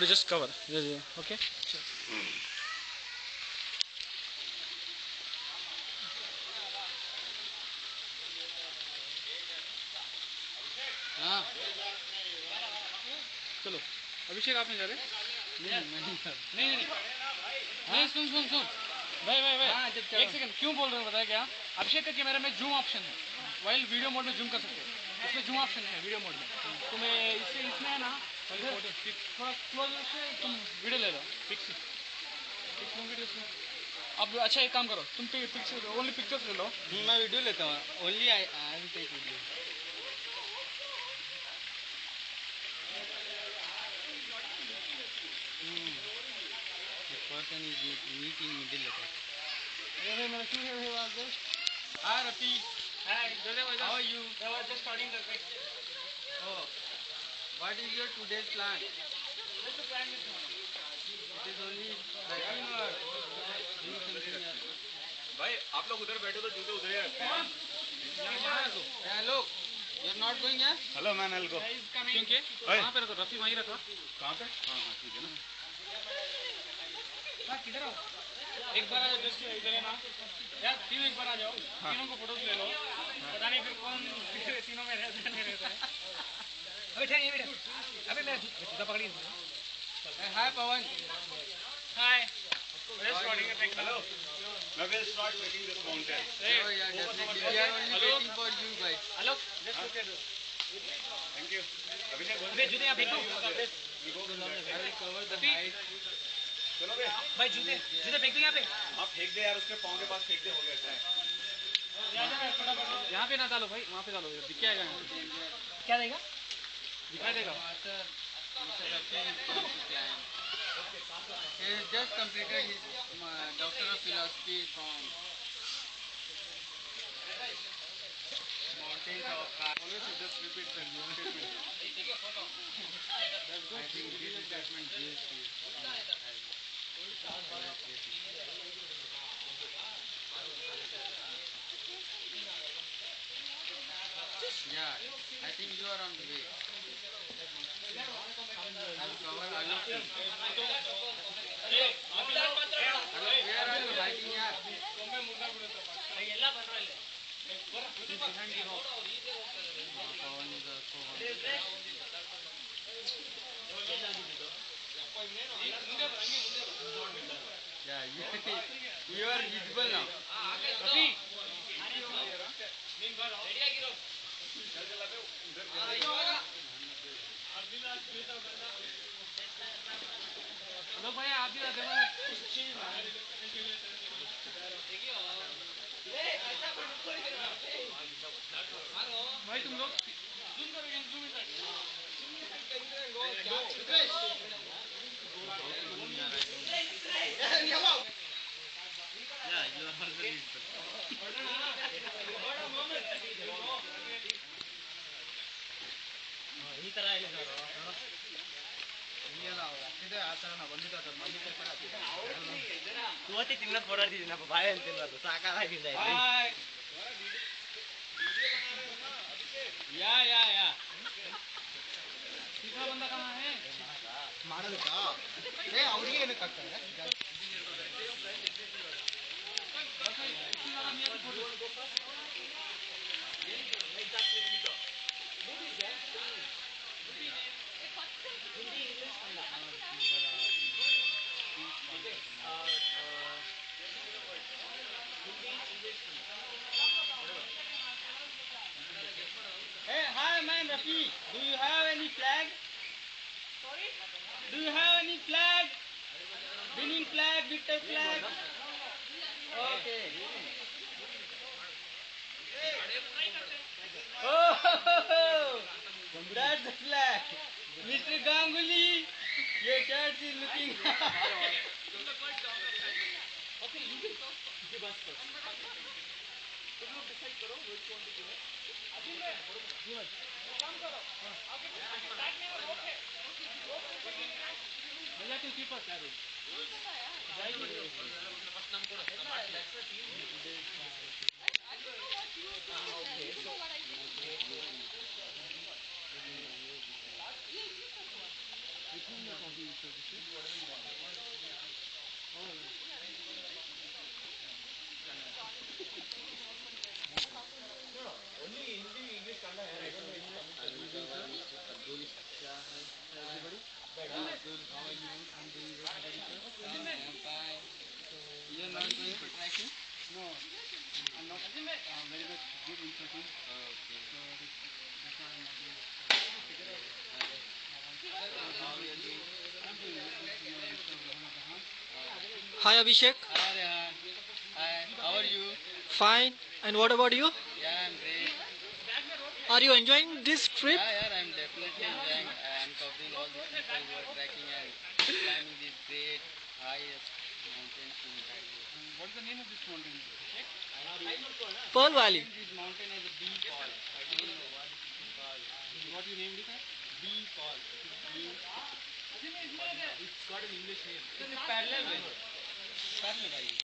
to just cover. Okay. Sure. हाँ चलो अभिषेक आप नहीं जा रहे? नहीं सुन सुन सुन भाई भाई भाई एक सेकंड क्यों बोल रहे हो बताया क्या? अभिषेक का कैमरा में जूम ऑप्शन है, वाइल वीडियो मोड में जूम कर सकते हो, इसमें जूम ऑप्शन है वीडियो मोड में, तो मैं इसमें है ना थोड़ा क्लोज से तुम वीडियो ले लो, पिक्स वीडियो में। अब अच्छा एक काम करो, तुम पिक्चर ओनली पिक्चर्स ले लो, मैं वीडियो लेता हूँ, only I will take video. person is meet in middle of it. Hi Rafi. Hi. How are you? I was just starting the pic. Oh. What is your today's plan? Just to plan this morning. It is only trekking or doing something else? भाई आप लोग उधर बैठो तो जूते उधर ही रखते हैं। Hello. You are not going here? Hello man, I'll go. क्योंकि कहाँ पे रखो? रफी वहीं रखो। कहाँ पे? हाँ हाँ ठीक है ना। किधर आओ? एक बार जस्ट इधर है ना यार, तीनों एक बार आ जाओ, तीनों को फोटोज ले लो, पता नहीं फिर कौन तीनों में रहता है नहीं रहता है। बैठे ये बैठे, अबे मैं जूता पकड़ी। हाय पवन। हाय। Hello. Now we'll start making this mountain. Oh yeah, definitely. We are only waiting for you guys. Hello. Just look at this. Thank you. अभिषेक बोल। अबे जूते यहाँ फेंको। I will cover the height. चलो बे भाई जूते फेंक दो यहाँ पे। आप फेंक दे यार, उसके पाँव के पास फेंक दे, हो गया क्या? यहाँ पे ना डालो भाई, वहाँ पे डालो, दिख जाएगा। क्या देगा? दिखाई देगा। He has just completed his Doctor of Philosophy from Mountains of Always just repeat the statement. I think this statement gives you. Yeah, I think you are on the way. I'll cover Alok. Where are you hiding at? Behind the rock. Pawan is also on the way. Yeah, you are visible now. Hello भाई आप भी आते हो भाई तुम लोग zoom करोगे zoom in yeah you are also visible ಈ ತರ ಹೇಳಿ ಸರ್ ಇದೆ ಆಚರಣ ಬಂದಿದ್ದ ಮಲ್ಲಿಗೆ ಇವತ್ತಿ ತಿನ್ನಕ್ ಹೊರಡಿದ್ದೀನಪ್ಪ ಬಾಯಿ ಅಂತಿಲ್ಲ ಸಾಕಾಗಿಲ್ಲ या तीसरा बंदा कहाँ है? ಮಾಡೋದಕ್ಕಾ ಏ ಅವರಿಗೆ ಏನಕ್ಕೆ ಆಗ್ತದೆ Hey, hi man, Rafi. Do you have any flag? Sorry? Do you have any flag? Winning flag, victor flag? Okay. Oh, that's the flag. Mr. Ganguly, your shirt is looking okay, you can give us first. तुम लोग decide करो which one to give us. अभी मैं काम करो आगे back में okay भैया तू कीपर चालू जाएगी फर्स्ट नाम करो that's the team okay You are not going for trekking? No, I'm not very much good in trekking. Okay. So that's why I'm not doing it. Hi Abhishek. Hi Rehan. Hi, how are you? Fine. And what about you? Yeah, I'm great. Are you enjoying this trip? Yeah, I'm definitely enjoying uncovering all these people who are trekking and climbing these great highest mountains in the world. What is the name of this mountain? Pearl Valley. This mountain is a bee fall. I don't know what it is called. What you named it as? Bee fall. It's got an English name. It's parallel valley. Parallel valley.